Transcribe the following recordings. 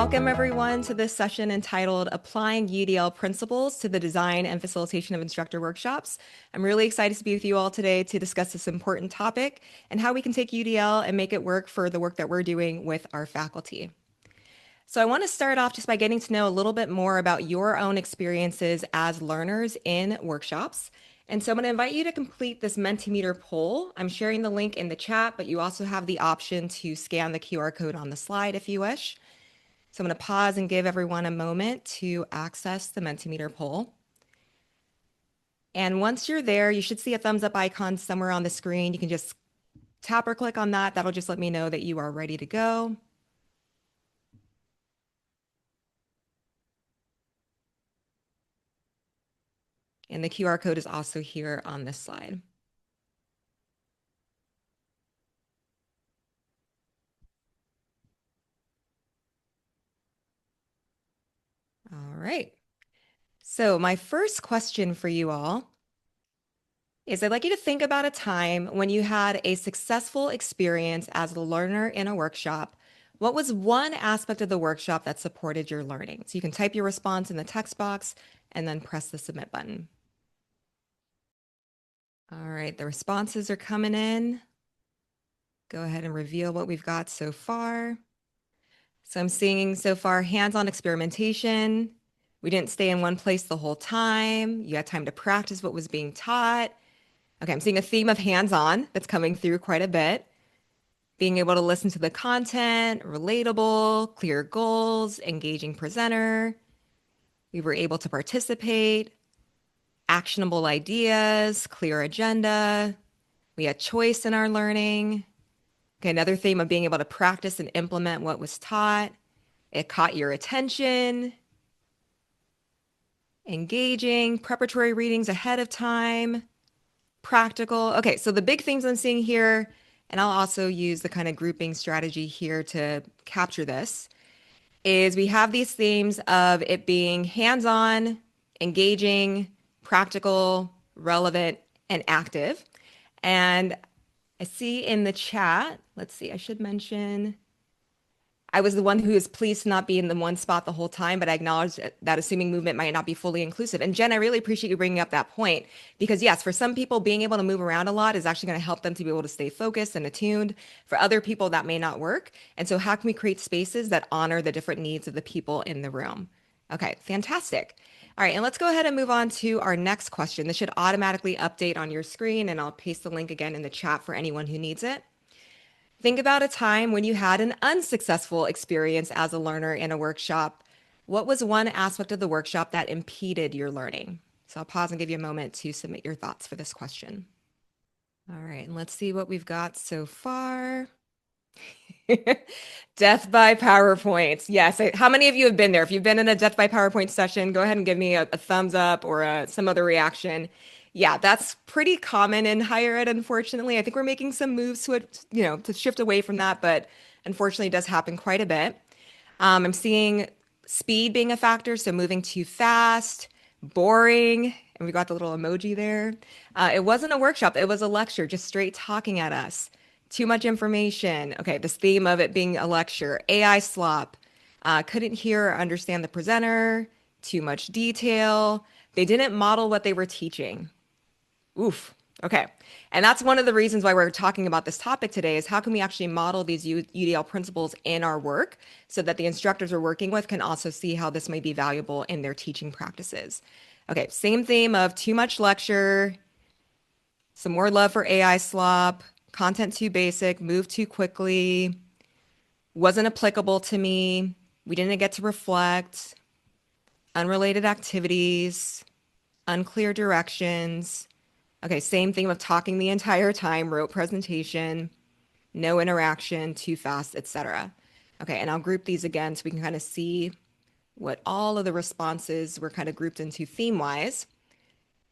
Welcome everyone to this session entitled Applying UDL Principles to the Design and Facilitation of Instructor Workshops. I'm really excited to be with you all today to discuss this important topic and how we can take UDL and make it work for the work that we're doing with our faculty. So I want to start off just by getting to know a little bit more about your own experiences as learners in workshops. And so I'm going to invite you to complete this Mentimeter poll. I'm sharing the link in the chat, but you also have the option to scan the QR code on the slide if you wish. So I'm going to pause and give everyone a moment to access the Mentimeter poll. And once you're there, you should see a thumbs up icon somewhere on the screen. You can just tap or click on that. That'll just let me know that you are ready to go. And the QR code is also here on this slide. All right. So my first question for you all is I'd like you to think about a time when you had a successful experience as a learner in a workshop. What was one aspect of the workshop that supported your learning? So you can type your response in the text box and then press the submit button. All right, the responses are coming in. Go ahead and reveal what we've got so far. So I'm seeing so far hands-on experimentation. We didn't stay in one place the whole time. You had time to practice what was being taught. Okay, I'm seeing a theme of hands-on that's coming through quite a bit. Being able to listen to the content, relatable, clear goals, engaging presenter. We were able to participate, actionable ideas, clear agenda. We had choice in our learning. Okay, another theme of being able to practice and implement what was taught. It caught your attention. Engaging, preparatory readings ahead of time, practical. Okay, so the big things I'm seeing here, and I'll also use the kind of grouping strategy here to capture this, is we have these themes of it being hands-on, engaging, practical, relevant, and active. And I see in the chat, let's see, I should mention, I was the one who is pleased to not be in the one spot the whole time, but I acknowledge that assuming movement might not be fully inclusive. And Jen, I really appreciate you bringing up that point because yes, for some people, being able to move around a lot is actually going to help them to be able to stay focused and attuned. For other people, that may not work. And so how can we create spaces that honor the different needs of the people in the room? Okay, fantastic. All right, and let's go ahead and move on to our next question. This should automatically update on your screen, and I'll paste the link again in the chat for anyone who needs it. Think about a time when you had an unsuccessful experience as a learner in a workshop. What was one aspect of the workshop that impeded your learning? So I'll pause and give you a moment to submit your thoughts for this question. All right, and let's see what we've got so far. Death by PowerPoint. Yes. How many of you have been there? If you've been in a Death by PowerPoint session, go ahead and give me a thumbs up or some other reaction. Yeah, that's pretty common in higher ed, unfortunately. I think we're making some moves to it, to shift away from that, but unfortunately it does happen quite a bit. I'm seeing speed being a factor, so moving too fast, boring, and we got the little emoji there. It wasn't a workshop, it was a lecture, just straight talking at us. Too much information. Okay, this theme of it being a lecture, AI slop, couldn't hear or understand the presenter, too much detail. They didn't model what they were teaching. Oof. Okay. And that's one of the reasons why we're talking about this topic today is how can we actually model these UDL principles in our work so that the instructors we're working with can also see how this may be valuable in their teaching practices. Okay, same theme of too much lecture, some more love for AI slop, content too basic, move too quickly, wasn't applicable to me, we didn't get to reflect, unrelated activities, unclear directions. Okay, same thing of talking the entire time, rote presentation, no interaction, too fast, etc. Okay, and I'll group these again so we can kind of see what all of the responses were kind of grouped into theme-wise.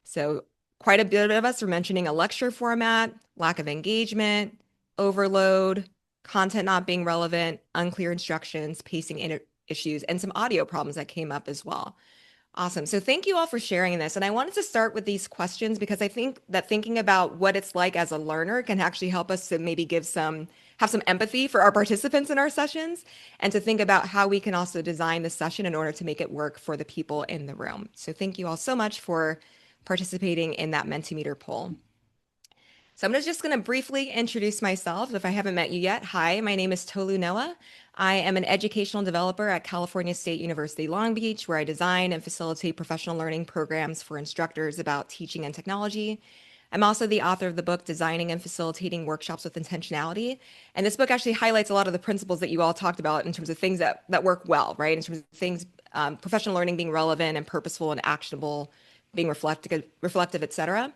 So quite a bit of us are mentioning a lecture format, lack of engagement, overload, content not being relevant, unclear instructions, pacing issues, and some audio problems that came up as well. Awesome. So thank you all for sharing this. And I wanted to start with these questions because I think that thinking about what it's like as a learner can actually help us to maybe give some have some empathy for our participants in our sessions and to think about how we can also design the session in order to make it work for the people in the room. So thank you all so much for participating in that Mentimeter poll. So I'm just going to briefly introduce myself. If I haven't met you yet, hi, my name is Tolulope. I am an educational developer at California State University, Long Beach, where I design and facilitate professional learning programs for instructors about teaching and technology. I'm also the author of the book, Designing and Facilitating Workshops with Intentionality. And this book actually highlights a lot of the principles that you all talked about in terms of things that work well, right? In terms of things, professional learning being relevant and purposeful and actionable, being reflective, et cetera.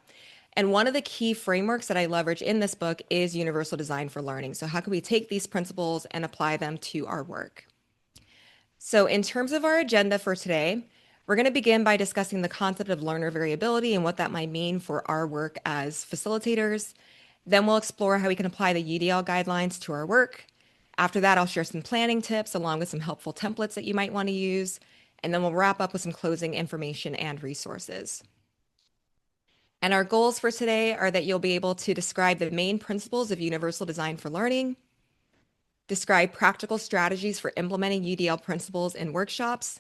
And one of the key frameworks that I leverage in this book is universal design for learning. So how can we take these principles and apply them to our work? So in terms of our agenda for today, we're going to begin by discussing the concept of learner variability and what that might mean for our work as facilitators. Then we'll explore how we can apply the UDL guidelines to our work. After that, I'll share some planning tips along with some helpful templates that you might want to use. And then we'll wrap up with some closing information and resources. And our goals for today are that you'll be able to describe the main principles of universal design for learning, describe practical strategies for implementing UDL principles in workshops,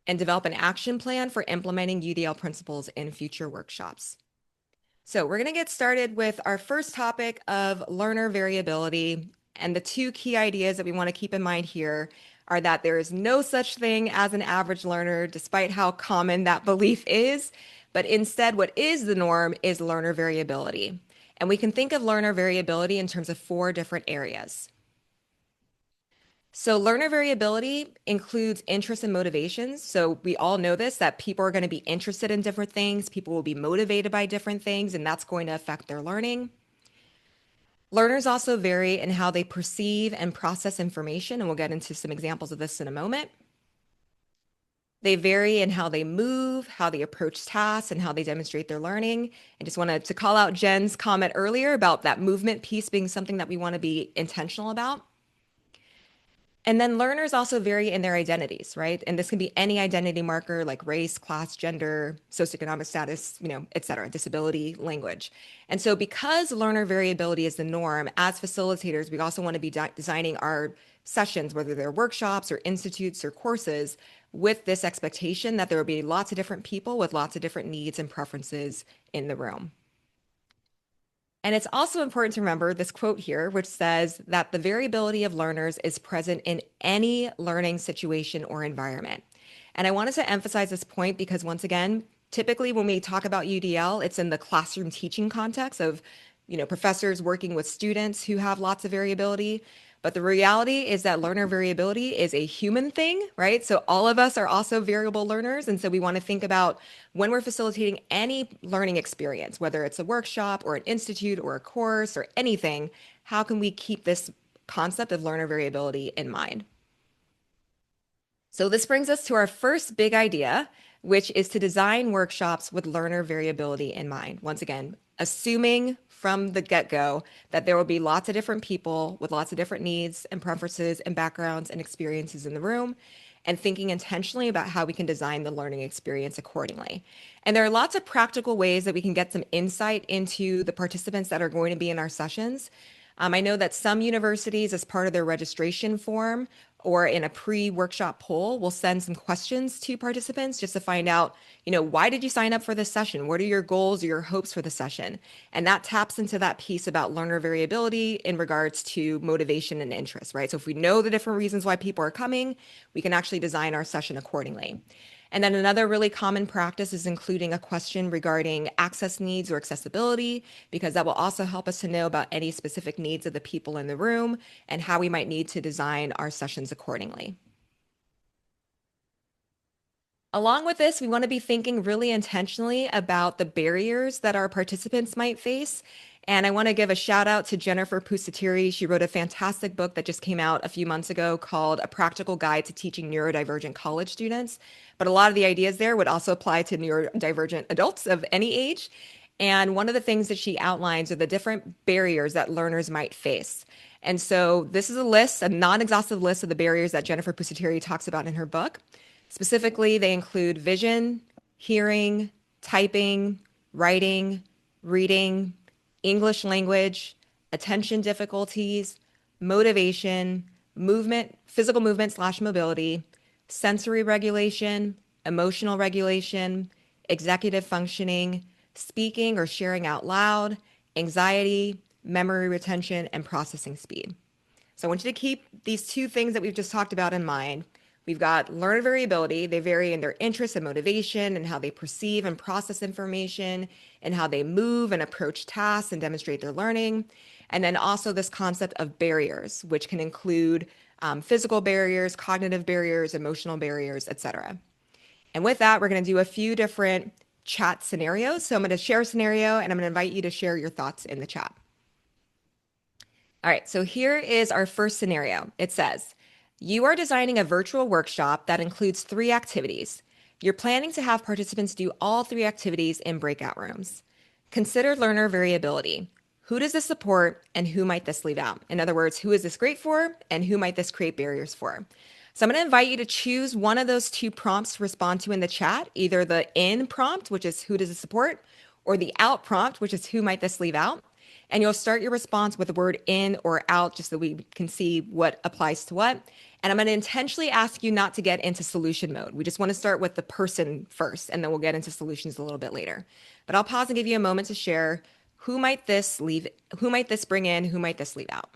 and develop an action plan for implementing UDL principles in future workshops. So we're going to get started with our first topic of learner variability. And the two key ideas that we want to keep in mind here are that there is no such thing as an average learner, despite how common that belief is. But instead, what is the norm is learner variability. And we can think of learner variability in terms of 4 different areas. So learner variability includes interests and motivations. So we all know this, that people are going to be interested in different things. People will be motivated by different things, and that's going to affect their learning. Learners also vary in how they perceive and process information, and we'll get into some examples of this in a moment. They vary in how they move, how they approach tasks, and how they demonstrate their learning. I just wanted to call out Jen's comment earlier about that movement piece being something that we want to be intentional about. And then learners also vary in their identities, right? And this can be any identity marker like race, class, gender, socioeconomic status, et cetera, disability, language. And so because learner variability is the norm, as facilitators, we also want to be designing our sessions, whether they're workshops or institutes or courses, with this expectation that there will be lots of different people with lots of different needs and preferences in the room. And it's also important to remember this quote here, which says that the variability of learners is present in any learning situation or environment. And I wanted to emphasize this point because once again, typically when we talk about UDL, it's in the classroom teaching context of, professors working with students who have lots of variability. But the reality is that learner variability is a human thing, right? So all of us are also variable learners. And so we want to think about when we're facilitating any learning experience, whether it's a workshop or an institute or a course or anything, how can we keep this concept of learner variability in mind? So this brings us to our first big idea, which is to design workshops with learner variability in mind. Once again, assuming from the get-go that there will be lots of different people with lots of different needs and preferences and backgrounds and experiences in the room, and thinking intentionally about how we can design the learning experience accordingly. And there are lots of practical ways that we can get some insight into the participants that are going to be in our sessions. I know that some universities, as part of their registration form or in a pre-workshop poll, will send some questions to participants just to find out, why did you sign up for this session? What are your goals or your hopes for the session? And that taps into that piece about learner variability in regards to motivation and interest, right? So if we know the different reasons why people are coming, we can actually design our session accordingly. And then another really common practice is including a question regarding access needs or accessibility, because that will also help us to know about any specific needs of the people in the room and how we might need to design our sessions accordingly. Along with this, we want to be thinking really intentionally about the barriers that our participants might face. And I want to give a shout out to Jennifer Pusatiri. She wrote a fantastic book that just came out a few months ago called A Practical Guide to Teaching Neurodivergent College Students. But a lot of the ideas there would also apply to neurodivergent adults of any age. And one of the things that she outlines are the different barriers that learners might face. And so this is a list, a non-exhaustive list of the barriers that Jennifer Pusatiri talks about in her book. Specifically, they include vision, hearing, typing, writing, reading, English language, attention difficulties, motivation, movement, physical movement slash mobility, sensory regulation, emotional regulation, executive functioning, speaking or sharing out loud, anxiety, memory retention, and processing speed. So I want you to keep these two things that we've just talked about in mind. We've got learner variability. They vary in their interests and motivation and how they perceive and process information and how they move and approach tasks and demonstrate their learning. And then also this concept of barriers, which can include physical barriers, cognitive barriers, emotional barriers, etc. And with that, we're going to do a few different chat scenarios. So I'm going to share a scenario and I'm going to invite you to share your thoughts in the chat. All right, so here is our first scenario. It says, you are designing a virtual workshop that includes 3 activities. You're planning to have participants do all 3 activities in breakout rooms. Consider learner variability. Who does this support and who might this leave out? In other words, who is this great for and who might this create barriers for? So I'm going to invite you to choose one of those 2 prompts to respond to in the chat, either the in prompt, which is who does this support, or the out prompt, which is who might this leave out. And you'll start your response with the word in or out just so we can see what applies to what. And I'm going to intentionally ask you not to get into solution mode. We just want to start with the person first, and then we'll get into solutions a little bit later. But I'll pause and give you a moment to share who might this bring in, who might this leave out.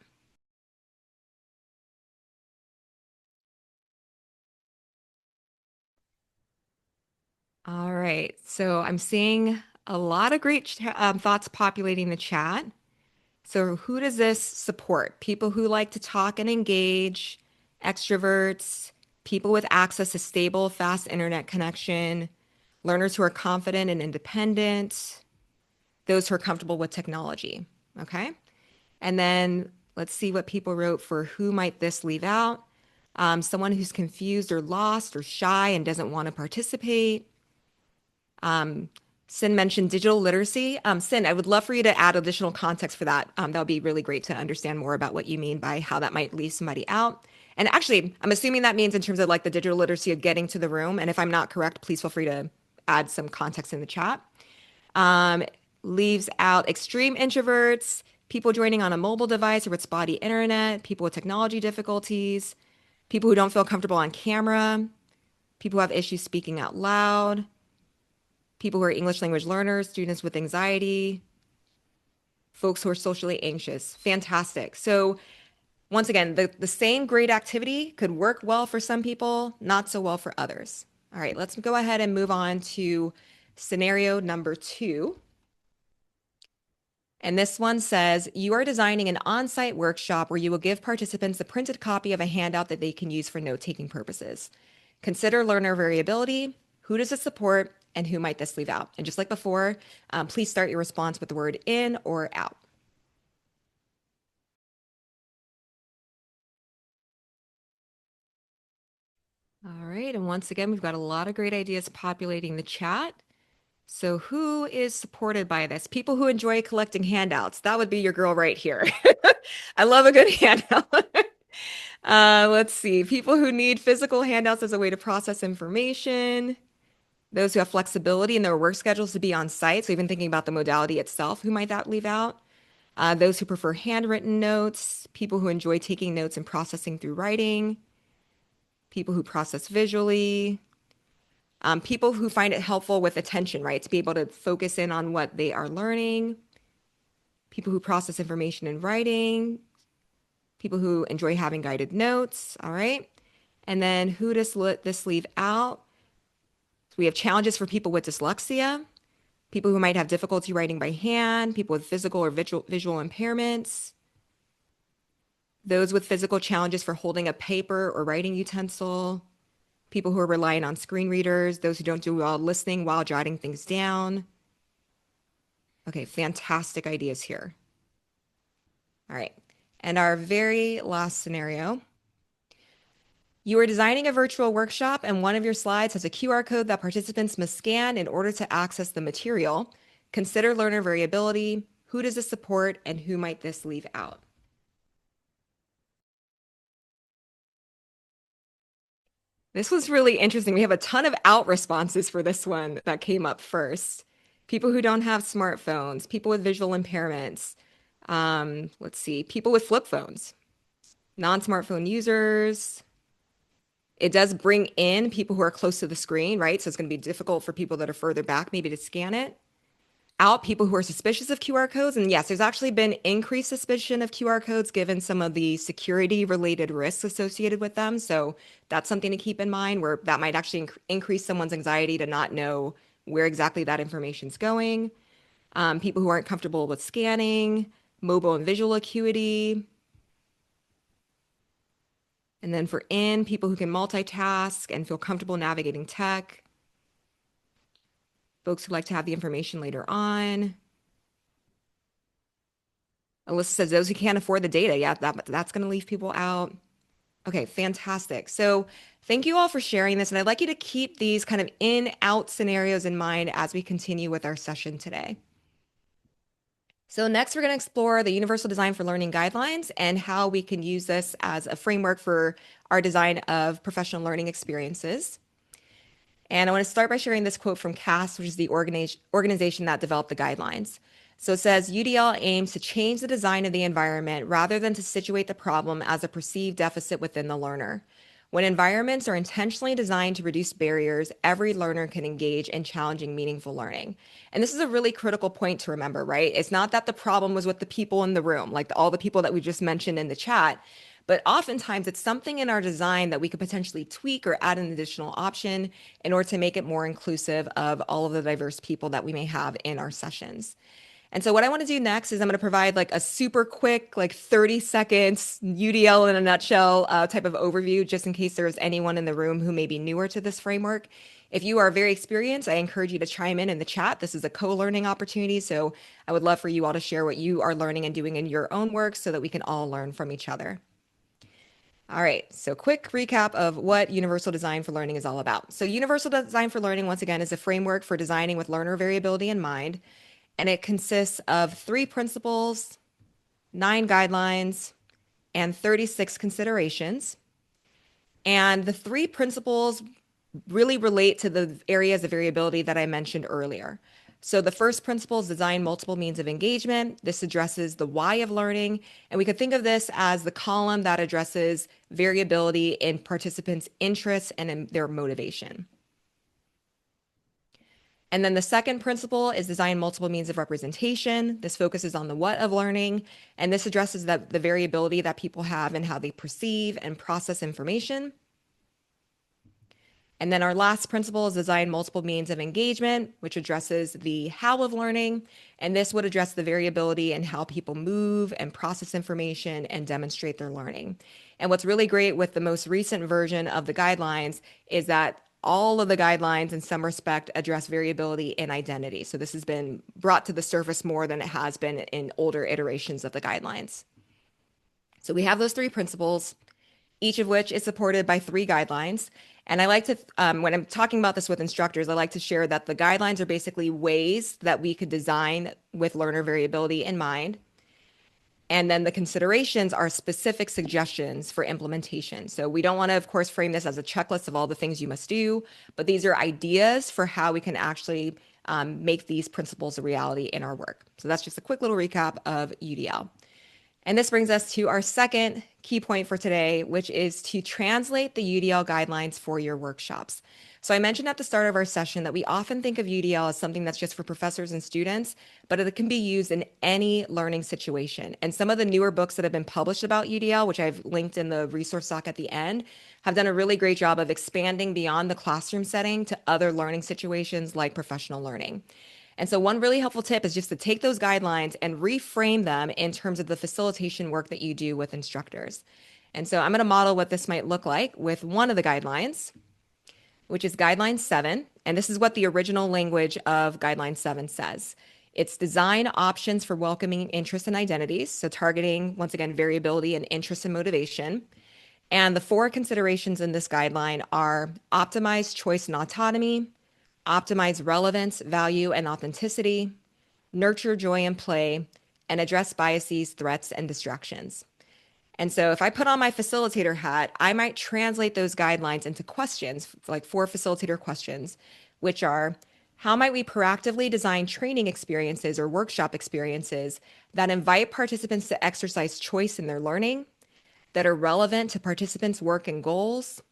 All right, so I'm seeing a lot of great thoughts populating the chat. So who does this support? People who like to talk and engage, extroverts, people with access to stable, fast internet connection, learners who are confident and independent, those who are comfortable with technology, okay? And then let's see what people wrote for who might this leave out. Someone who's confused or lost or shy and doesn't want to participate. Sin mentioned digital literacy. Sin, I would love for you to add additional context for that. That would be really great to understand more about what you mean by how that might leave somebody out. And actually, I'm assuming that means in terms of like the digital literacy of getting to the room. And if I'm not correct, please feel free to add some context in the chat. Leaves out extreme introverts, people joining on a mobile device or with spotty internet, people with technology difficulties, people who don't feel comfortable on camera, people who have issues speaking out loud, people who are English language learners, students with anxiety, folks who are socially anxious. Fantastic. So once again, the same great activity could work well for some people, not so well for others. All right, let's go ahead and move on to scenario number 2. And this one says, you are designing an on-site workshop where you will give participants a printed copy of a handout that they can use for note-taking purposes. Consider learner variability. Who does it support and who might this leave out? And just like before, please start your response with the word in or out. All right, and once again, we've got a lot of great ideas populating the chat. So who is supported by this? People who enjoy collecting handouts. That would be your girl right here. I love a good handout. Let's see. People who need physical handouts as a way to process information. Those who have flexibility in their work schedules to be on site. So even thinking about the modality itself, who might that leave out? Those who prefer handwritten notes. People who enjoy taking notes and processing through writing. People who process visually. People who find it helpful with attention, right? To be able to focus in on what they are learning. People who process information in writing. People who enjoy having guided notes, all right? And then who does this leave out? So we have challenges for people with dyslexia, people who might have difficulty writing by hand, people with physical or visual impairments, those with physical challenges for holding a paper or writing utensil, people who are relying on screen readers, those who don't do well listening while jotting things down. Okay, fantastic ideas here. All right, and our very last scenario. You are designing a virtual workshop and one of your slides has a QR code that participants must scan in order to access the material. Consider learner variability. Who does this support and who might this leave out? This was really interesting. We have a ton of out responses for this one that came up first. People who don't have smartphones, people with visual impairments, Let's see, people with flip phones, non-smartphone users. It does bring in people who are close to the screen, right? So it's going to be difficult for people that are further back maybe to scan it. Out people who are suspicious of QR codes. And yes, there's actually been increased suspicion of QR codes given some of the security related risks associated with them. So that's something to keep in mind where that might actually increase someone's anxiety to not know where exactly that information's going. People who aren't comfortable with scanning, mobile and visual acuity. And then for in, people who can multitask and feel comfortable navigating tech. Folks who like to have the information later on. Alyssa says those who can't afford the data. Yeah, that's going to leave people out. Okay, fantastic. So thank you all for sharing this. And I'd like you to keep these kind of in-out scenarios in mind as we continue with our session today. So next, we're going to explore the Universal Design for Learning guidelines and how we can use this as a framework for our design of professional learning experiences. And I want to start by sharing this quote from CAST, which is the organization that developed the guidelines. So it says, UDL aims to change the design of the environment rather than to situate the problem as a perceived deficit within the learner. When environments are intentionally designed to reduce barriers, every learner can engage in challenging, meaningful learning. And this is a really critical point to remember, right? It's not that the problem was with the people in the room, like all the people that we just mentioned in the chat, but oftentimes it's something in our design that we could potentially tweak or add an additional option in order to make it more inclusive of all of the diverse people that we may have in our sessions. And so what I want to do next is I'm going to provide like a super quick, like 30 seconds UDL in a nutshell type of overview, just in case there's anyone in the room who may be newer to this framework. If you are very experienced, I encourage you to chime in the chat. This is a co-learning opportunity. So I would love for you all to share what you are learning and doing in your own work so that we can all learn from each other. All right, so quick recap of what Universal Design for Learning is all about. So Universal Design for Learning, once again, is a framework for designing with learner variability in mind. And it consists of 3 principles, 9 guidelines, and 36 considerations. And the 3 principles really relate to the areas of variability that I mentioned earlier. So the first principle is design multiple means of engagement. This addresses the why of learning. And we could think of this as the column that addresses variability in participants' interests and in their motivation. And then the second principle is design multiple means of representation. This focuses on the what of learning, and this addresses the variability that people have in how they perceive and process information. And then our last principle is design multiple means of engagement, which addresses the how of learning. And this would address the variability in how people move and process information and demonstrate their learning. And what's really great with the most recent version of the guidelines is that all of the guidelines in some respect address variability in identity. So this has been brought to the surface more than it has been in older iterations of the guidelines. So we have those 3 principles, each of which is supported by 3 guidelines. And I like to, when I'm talking about this with instructors, I like to share that the guidelines are basically ways that we could design with learner variability in mind. And then the considerations are specific suggestions for implementation. So we don't want to, of course, frame this as a checklist of all the things you must do, but these are ideas for how we can actually make these principles a reality in our work. So that's just a quick little recap of UDL. And this brings us to our second key point for today, which is to translate the UDL guidelines for your workshops. So I mentioned at the start of our session that we often think of UDL as something that's just for professors and students, but it can be used in any learning situation. And some of the newer books that have been published about UDL, which I've linked in the resource doc at the end, have done a really great job of expanding beyond the classroom setting to other learning situations like professional learning. And so one really helpful tip is just to take those guidelines and reframe them in terms of the facilitation work that you do with instructors. And so I'm going to model what this might look like with one of the guidelines, which is guideline 7. And this is what the original language of guideline 7 says. It's design options for welcoming interests and identities. So targeting, once again, variability and interest and motivation. And the 4 considerations in this guideline are optimize choice and autonomy, optimize relevance, value, and authenticity, nurture joy and play, and address biases, threats, and distractions. And so if I put on my facilitator hat, I might translate those guidelines into questions, like 4 facilitator questions, which are, How might we proactively design training experiences or workshop experiences that invite participants to exercise choice in their learning, that are relevant to participants' work and goals,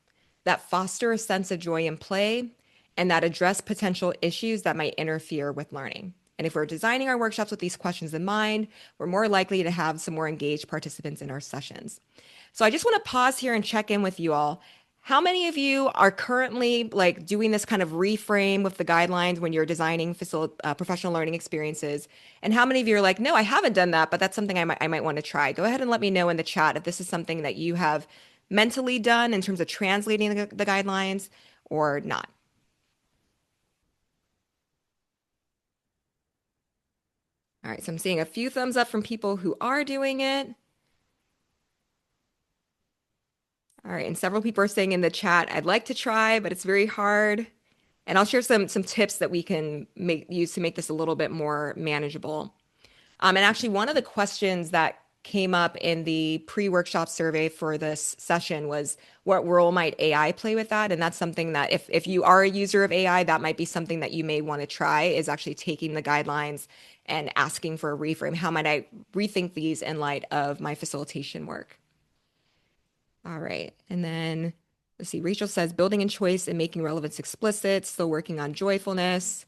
that foster a sense of joy and play, and that address potential issues that might interfere with learning? And if we're designing our workshops with these questions in mind, we're more likely to have some more engaged participants in our sessions. So I just want to pause here and check in with you all. How many of you are currently like doing this kind of reframe with the guidelines when you're designing professional learning experiences? And how many of you are like, no, I haven't done that, but that's something I might want to try? Go ahead and let me know in the chat if this is something that you have mentally done in terms of translating the guidelines or not. All right, so I'm seeing a few thumbs up from people who are doing it. All right, and several people are saying in the chat, I'd like to try, but it's very hard. And I'll share some tips that we can use to make this a little bit more manageable. And actually, one of the questions that came up in the pre-workshop survey for this session was, what role might AI play with that? And that's something that if you are a user of AI, that might be something that you may want to try, is actually taking the guidelines and asking for a reframe. How might I rethink these in light of my facilitation work? All right. And then let's see, Rachel says building in choice and making relevance explicit, still working on joyfulness.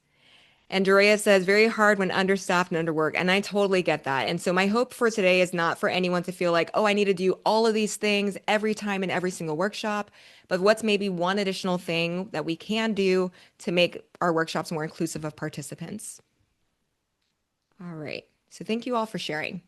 And Dorea says very hard when understaffed and underworked. And I totally get that. And so my hope for today is not for anyone to feel like, oh, I need to do all of these things every time in every single workshop, but what's maybe one additional thing that we can do to make our workshops more inclusive of participants. All right. So thank you all for sharing.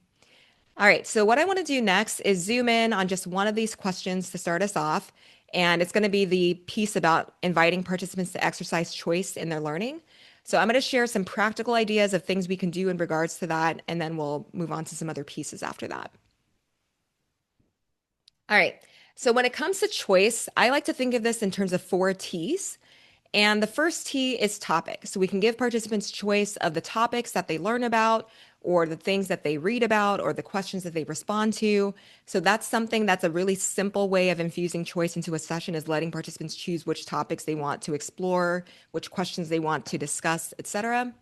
All right, so what I want to do next is zoom in on just one of these questions to start us off. And it's going to be the piece about inviting participants to exercise choice in their learning. So I'm going to share some practical ideas of things we can do in regards to that, and then we'll move on to some other pieces after that. All right, so when it comes to choice, I like to think of this in terms of 4 T's. And the first T is topic. So we can give participants choice of the topics that they learn about, or the things that they read about, or the questions that they respond to. So that's something that's a really simple way of infusing choice into a session, is letting participants choose which topics they want to explore, which questions they want to discuss, etc.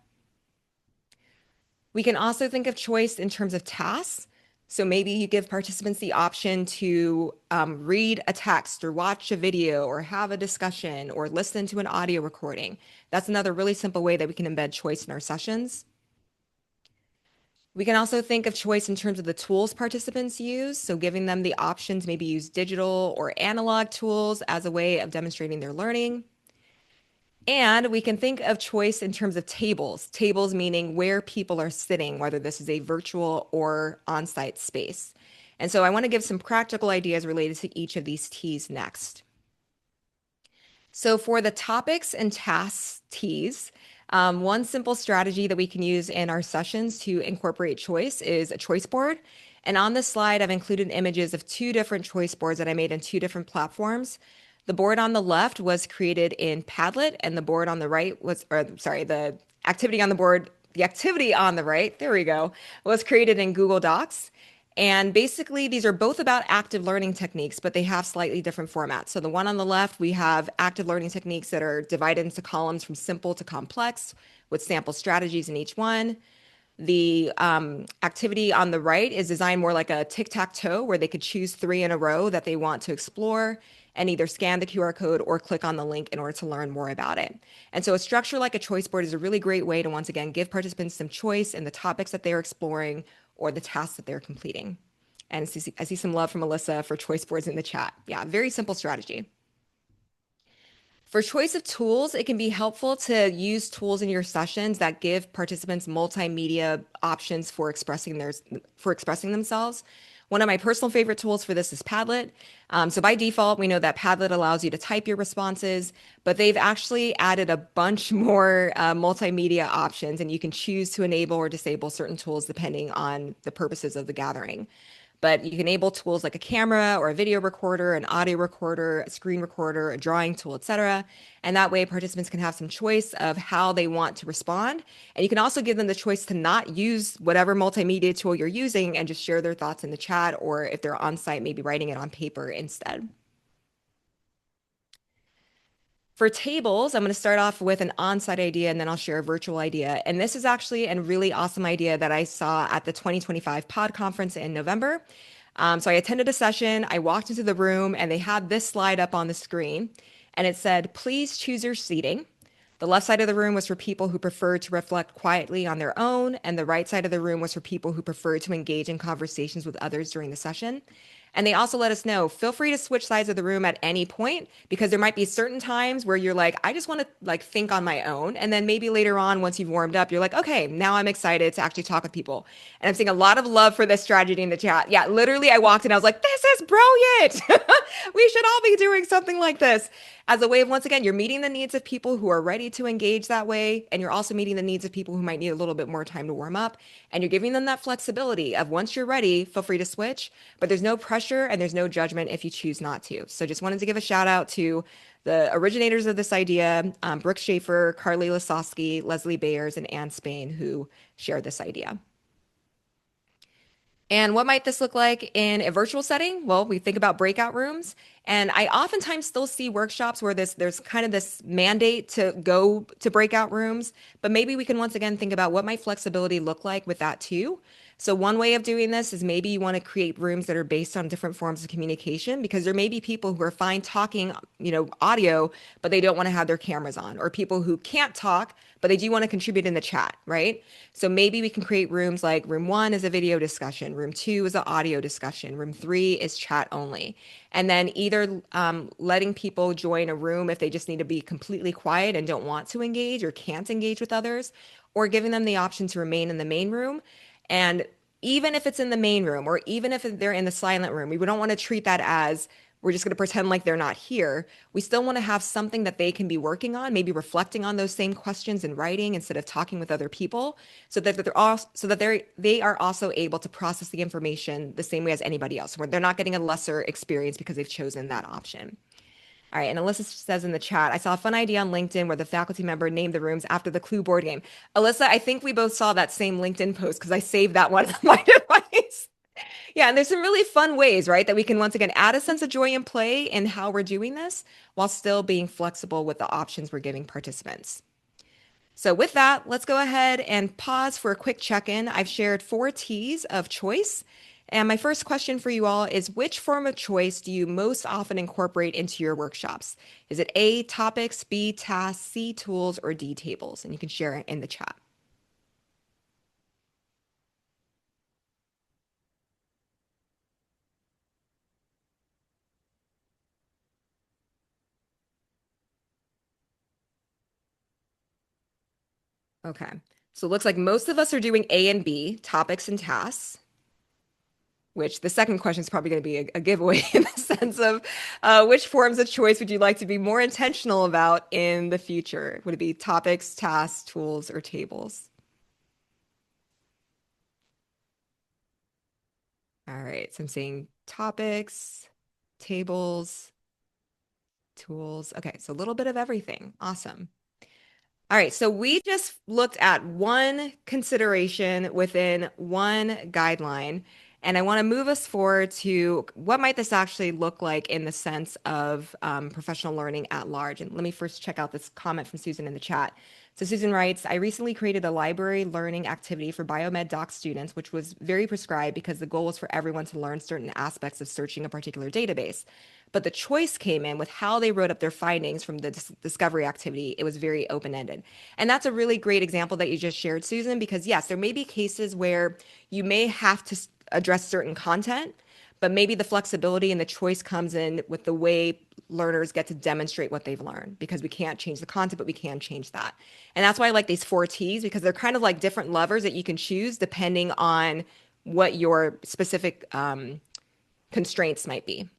We can also think of choice in terms of tasks. So maybe you give participants the option to read a text or watch a video or have a discussion or listen to an audio recording. That's another really simple way that we can embed choice in our sessions. We can also think of choice in terms of the tools participants use. So giving them the option to maybe use digital or analog tools as a way of demonstrating their learning. And we can think of choice in terms of tables meaning where people are sitting, whether this is a virtual or on-site space. And so I want to give some practical ideas related to each of these T's next. So for the topics and tasks T's, one simple strategy that we can use in our sessions to incorporate choice is a choice board. And on this slide, I've included images of 2 different choice boards that I made in 2 different platforms. The board on the left was created in Padlet, and the board on the right was, or sorry, the activity on the board, the activity on the right, there we go, was created in Google Docs. And basically, these are both about active learning techniques, but they have slightly different formats. So the one on the left, we have active learning techniques that are divided into columns from simple to complex with sample strategies in each one. The activity on the right is designed more like a tic-tac-toe, where they could choose 3 in a row that they want to explore and either scan the QR code or click on the link in order to learn more about it. And so a structure like a choice board is a really great way to, once again, give participants some choice in the topics that they're exploring or the tasks that they're completing. And I see some love from Alyssa for choice boards in the chat. Yeah, very simple strategy. For choice of tools, it can be helpful to use tools in your sessions that give participants multimedia options for expressing themselves. One of my personal favorite tools for this is Padlet. So by default, we know that Padlet allows you to type your responses, but they've actually added a bunch more multimedia options, and you can choose to enable or disable certain tools depending on the purposes of the gathering. But you can enable tools like a camera or a video recorder, an audio recorder, a screen recorder, a drawing tool, etc. And that way participants can have some choice of how they want to respond. And you can also give them the choice to not use whatever multimedia tool you're using and just share their thoughts in the chat, or if they're on site, maybe writing it on paper instead. For tables, I'm going to start off with an on-site idea and then I'll share a virtual idea. And this is actually a really awesome idea that I saw at the 2025 Pod Conference in November. So I attended a session, I walked into the room, and they had this slide up on the screen, and it said, please choose your seating. The left side of the room was for people who preferred to reflect quietly on their own, and the right side of the room was for people who preferred to engage in conversations with others during the session. And they also let us know, feel free to switch sides of the room at any point because there might be certain times where you're like, I just want to like think on my own. And then maybe later on, once you've warmed up, you're like, okay, now I'm excited to actually talk with people. And I'm seeing a lot of love for this strategy in the chat. Yeah, literally, I walked in, I was like, this is brilliant. We should all be doing something like this as a way of, once again, you're meeting the needs of people who are ready to engage that way. And you're also meeting the needs of people who might need a little bit more time to warm up. And you're giving them that flexibility of once you're ready, feel free to switch, but there's no pressure and there's no judgment if you choose not to. So just wanted to give a shout out to the originators of this idea, Brooke Schaefer, Carly Lasowski, Leslie Bayers, and Ann Spain, who shared this idea. And what might this look like in a virtual setting? Well, we think about breakout rooms. And I oftentimes still see workshops where there's kind of this mandate to go to breakout rooms, but maybe we can once again think about what might flexibility look like with that too. So one way of doing this is maybe you want to create rooms that are based on different forms of communication because there may be people who are fine talking, audio, but they don't want to have their cameras on, or people who can't talk, but they do want to contribute in the chat, right? So maybe we can create rooms like room 1 is a video discussion, room 2 is an audio discussion, room 3 is chat only. And then either letting people join a room if they just need to be completely quiet and don't want to engage or can't engage with others, or giving them the option to remain in the main room. And even if it's in the main room or even if they're in the silent room, we don't want to treat that as we're just going to pretend like they're not here. We still want to have something that they can be working on, maybe reflecting on those same questions in writing instead of talking with other people, so that they are also able to process the information the same way as anybody else, where they're not getting a lesser experience because they've chosen that option. All right, and Alyssa says in the chat, I saw a fun idea on LinkedIn where the faculty member named the rooms after the Clue board game. Alyssa, I think we both saw that same LinkedIn post because I saved that one on my device. Yeah, and there's some really fun ways, right, that we can once again add a sense of joy and play in how we're doing this while still being flexible with the options we're giving participants. So with that, let's go ahead and pause for a quick check-in. I've shared 4 T's of choice. And my first question for you all is, which form of choice do you most often incorporate into your workshops? Is it A, topics, B, tasks, C, tools, or D, tables? And you can share it in the chat. Okay, so it looks like most of us are doing A and B, topics and tasks, which the second question is probably going to be a giveaway in the sense of which forms of choice would you like to be more intentional about in the future? Would it be topics, tasks, tools, or tables? All right, so I'm saying topics, tables, tools. Okay, so a little bit of everything. Awesome. All right, so we just looked at one consideration within one guideline, and I want to move us forward to what might this actually look like in the sense of professional learning at large. And let me first check out this comment from Susan in the chat. So Susan writes, I recently created a library learning activity for biomed doc students, which was very prescribed because the goal was for everyone to learn certain aspects of searching a particular database. But the choice came in with how they wrote up their findings from the discovery activity. It was very open-ended. And that's a really great example that you just shared, Susan, because yes, there may be cases where you may have to address certain content, but maybe the flexibility and the choice comes in with the way learners get to demonstrate what they've learned, because we can't change the content, but we can change that. And that's why I like these 4 T's, because they're kind of like different levers that you can choose depending on what your specific constraints might be.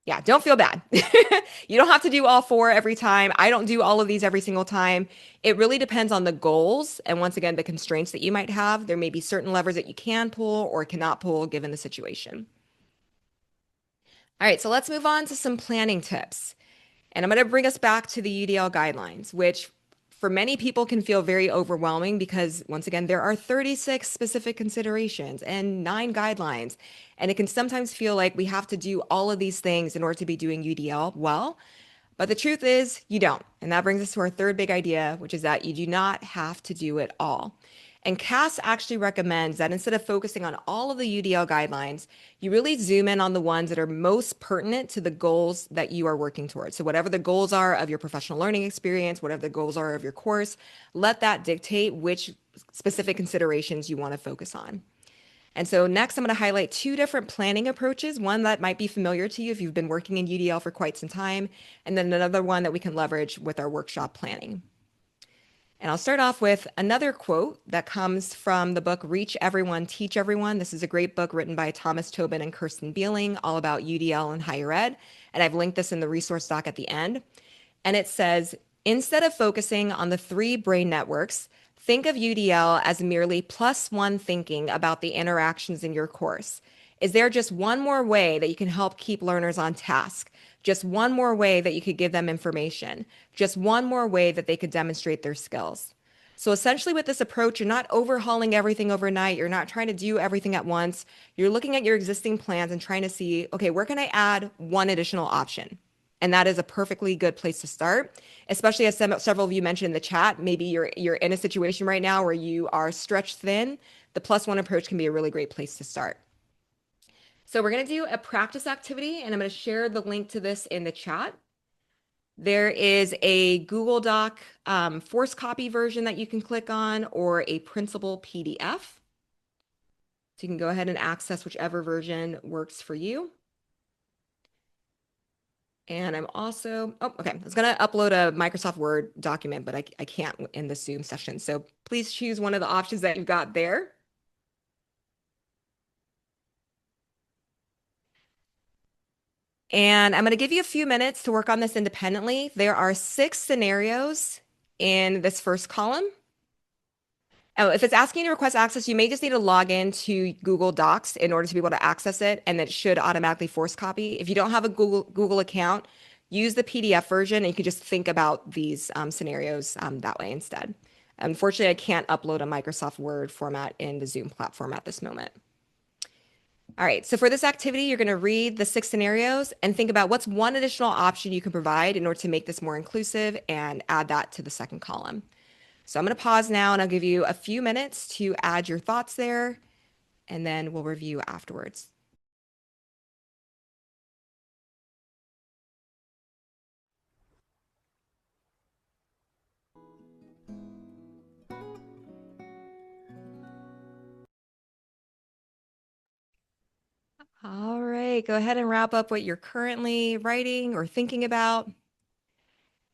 Yeah, don't feel bad. You don't have to do all 4 every time. I don't do all of these every single time. It really depends on the goals and, once again, the constraints that you might have. There may be certain levers that you can pull or cannot pull given the situation. All right, so let's move on to some planning tips. And I'm going to bring us back to the UDL guidelines, which for many people can feel very overwhelming because, once again, there are 36 specific considerations and 9 guidelines. And it can sometimes feel like we have to do all of these things in order to be doing UDL well. But the truth is, you don't. And that brings us to our third big idea, which is that you do not have to do it all. And CAS actually recommends that instead of focusing on all of the UDL guidelines, you really zoom in on the ones that are most pertinent to the goals that you are working towards. So, whatever the goals are of your professional learning experience, whatever the goals are of your course, let that dictate which specific considerations you want to focus on. And so next, I'm going to highlight two different planning approaches, one that might be familiar to you if you've been working in UDL for quite some time, and then another one that we can leverage with our workshop planning. And I'll start off with another quote that comes from the book Reach Everyone, Teach Everyone. This is a great book written by Thomas Tobin and Kirsten Beeling, all about UDL and higher ed. And I've linked this in the resource doc at the end. And it says, instead of focusing on the three brain networks, think of UDL as merely plus one thinking about the interactions in your course. Is there just one more way that you can help keep learners on task? Just one more way that you could give them information? Just one more way that they could demonstrate their skills? So essentially with this approach, you're not overhauling everything overnight. You're not trying to do everything at once. You're looking at your existing plans and trying to see, okay, where can I add one additional option? And that is a perfectly good place to start, especially as several of you mentioned in the chat. Maybe you're in a situation right now where you are stretched thin. The plus one approach can be a really great place to start. So we're going to do a practice activity, and I'm going to share the link to this in the chat. There is a Google Doc force copy version that you can click on, or a printable PDF. So you can go ahead and access whichever version works for you. And I'm also, okay, I was going to upload a Microsoft Word document, but I can't in the Zoom session. So please choose one of the options that you've got there. And I'm going to give you a few minutes to work on this independently. There are 6 scenarios in this first column. Oh, if it's asking you to request access, you may just need to log in to Google Docs in order to be able to access it, and it should automatically force copy. If you don't have a Google account, use the PDF version, and you can just think about these scenarios that way instead. Unfortunately, I can't upload a Microsoft Word format in the Zoom platform at this moment. All right, so for this activity, you're going to read the 6 scenarios and think about what's one additional option you can provide in order to make this more inclusive and add that to the second column. So I'm going to pause now and I'll give you a few minutes to add your thoughts there, and then we'll review afterwards. All right, go ahead and wrap up what you're currently writing or thinking about.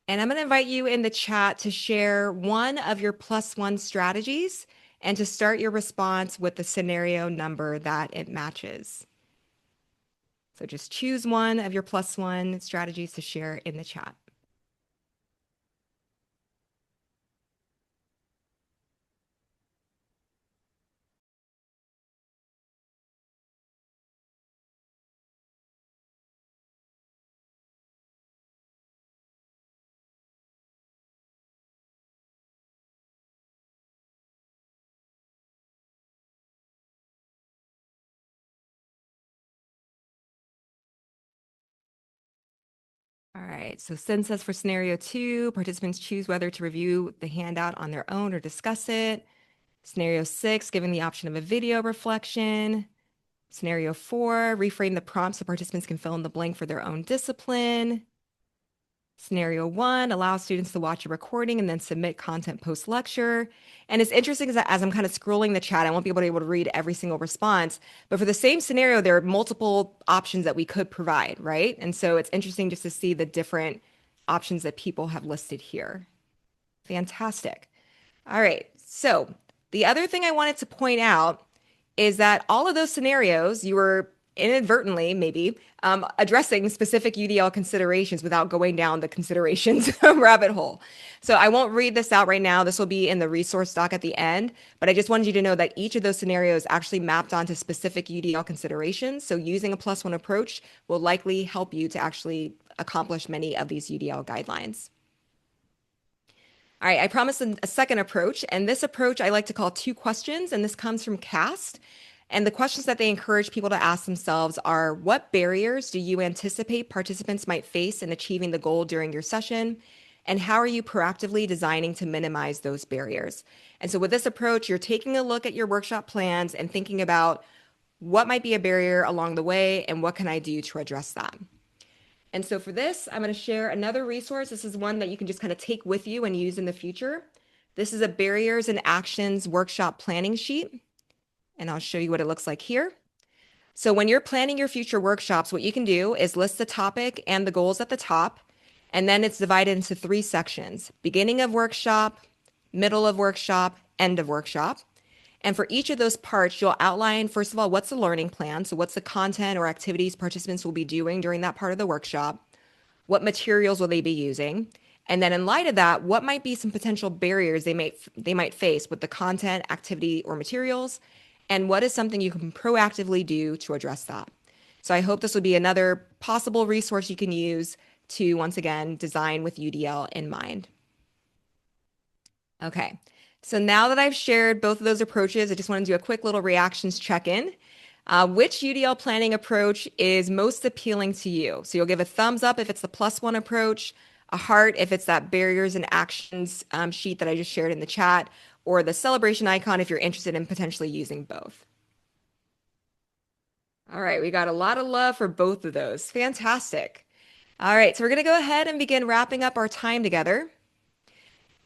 And I'm going to invite you in the chat to share one of your +1 strategies and to start your response with the scenario number that it matches. So just choose one of your +1 strategies to share in the chat. All right, so Sin says for scenario 2, participants choose whether to review the handout on their own or discuss it. Scenario 6, giving the option of a video reflection. Scenario 4, reframe the prompt so participants can fill in the blank for their own discipline. Scenario 1, allow students to watch a recording and then submit content post-lecture. And it's interesting because as I'm kind of scrolling the chat, I won't be able to read every single response. But for the same scenario, there are multiple options that we could provide, right? And so it's interesting just to see the different options that people have listed here. Fantastic. All right. So the other thing I wanted to point out is that all of those scenarios, you were inadvertently maybe addressing specific UDL considerations without going down the considerations rabbit hole. So I won't read this out right now. This will be in the resource doc at the end, but I just wanted you to know that each of those scenarios actually mapped onto specific UDL considerations. So using a +1 approach will likely help you to actually accomplish many of these UDL guidelines. All right, I promised a second approach, and this approach I like to call 2 questions, and this comes from CAST. And the questions that they encourage people to ask themselves are, what barriers do you anticipate participants might face in achieving the goal during your session? And how are you proactively designing to minimize those barriers? And so with this approach, you're taking a look at your workshop plans and thinking about what might be a barrier along the way and what can I do to address that? And so for this, I'm going to share another resource. This is one that you can just kind of take with you and use in the future. This is a barriers and actions workshop planning sheet. And I'll show you what it looks like here. So when you're planning your future workshops, what you can do is list the topic and the goals at the top, and then it's divided into 3 sections: beginning of workshop, middle of workshop, end of workshop. And for each of those parts, you'll outline, first of all, what's the learning plan? So what's the content or activities participants will be doing during that part of the workshop? What materials will they be using? And then in light of that, what might be some potential barriers they might face with the content, activity, or materials? And what is something you can proactively do to address that? So I hope this will be another possible resource you can use to, once again, design with UDL in mind. Okay, so now that I've shared both of those approaches, I just want to do a quick little reactions check-in. Which UDL planning approach is most appealing to you? So you'll give a thumbs up if it's the +1 approach, a heart if it's that barriers and actions sheet that I just shared in the chat, or the celebration icon if you're interested in potentially using both. All right, we got a lot of love for both of those. Fantastic. All right, so we're going to go ahead and begin wrapping up our time together.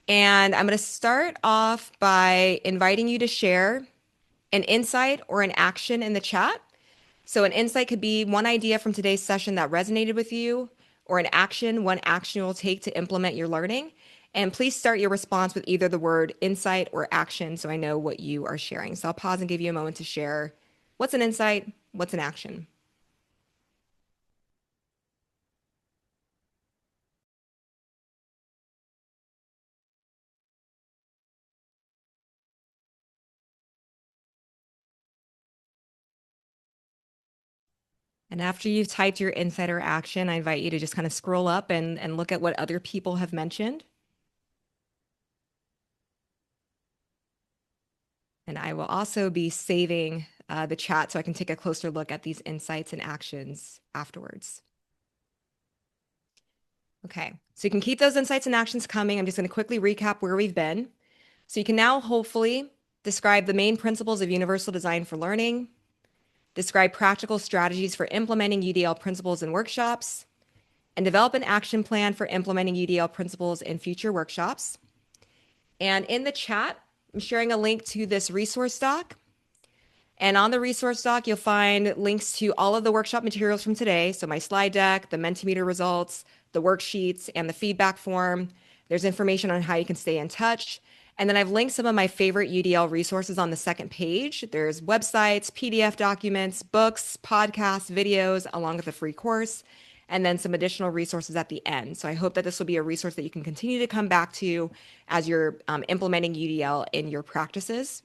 And I'm going to start off by inviting you to share an insight or an action in the chat. So an insight could be one idea from today's session that resonated with you, or an action, one action you'll take to implement your learning. And please start your response with either the word insight or action so I know what you are sharing. So I'll pause and give you a moment to share what's an insight, what's an action. And after you've typed your insight or action, I invite you to just kind of scroll up and look at what other people have mentioned. And I will also be saving the chat so I can take a closer look at these insights and actions afterwards. Okay, so you can keep those insights and actions coming. I'm just going to quickly recap where we've been. So you can now hopefully describe the main principles of universal design for learning, describe practical strategies for implementing UDL principles in workshops, and develop an action plan for implementing UDL principles in future workshops. And in the chat, I'm sharing a link to this resource doc. And on the resource doc, you'll find links to all of the workshop materials from today. So my slide deck, the Mentimeter results, the worksheets, and the feedback form. There's information on how you can stay in touch. And then I've linked some of my favorite UDL resources on the second page. There's websites, PDF documents, books, podcasts, videos, along with a free course, and then some additional resources at the end. So I hope that this will be a resource that you can continue to come back to as you're implementing UDL in your practices.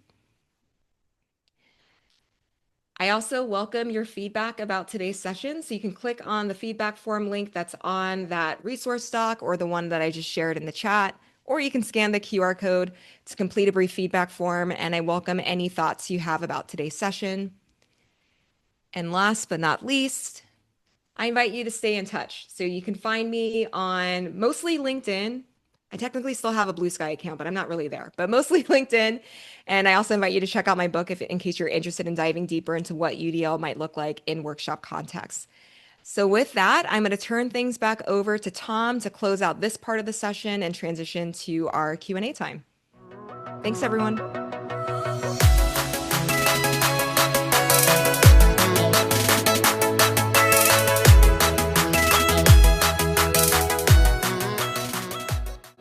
I also welcome your feedback about today's session. So you can click on the feedback form link that's on that resource doc or the one that I just shared in the chat, or you can scan the QR code to complete a brief feedback form. And I welcome any thoughts you have about today's session. And last but not least, I invite you to stay in touch. So you can find me on mostly LinkedIn. I technically still have a Blue Sky account, but I'm not really there, but mostly LinkedIn. And I also invite you to check out my book in case you're interested in diving deeper into what UDL might look like in workshop contexts. So with that, I'm going to turn things back over to Tom to close out this part of the session and transition to our Q&A time. Thanks, everyone.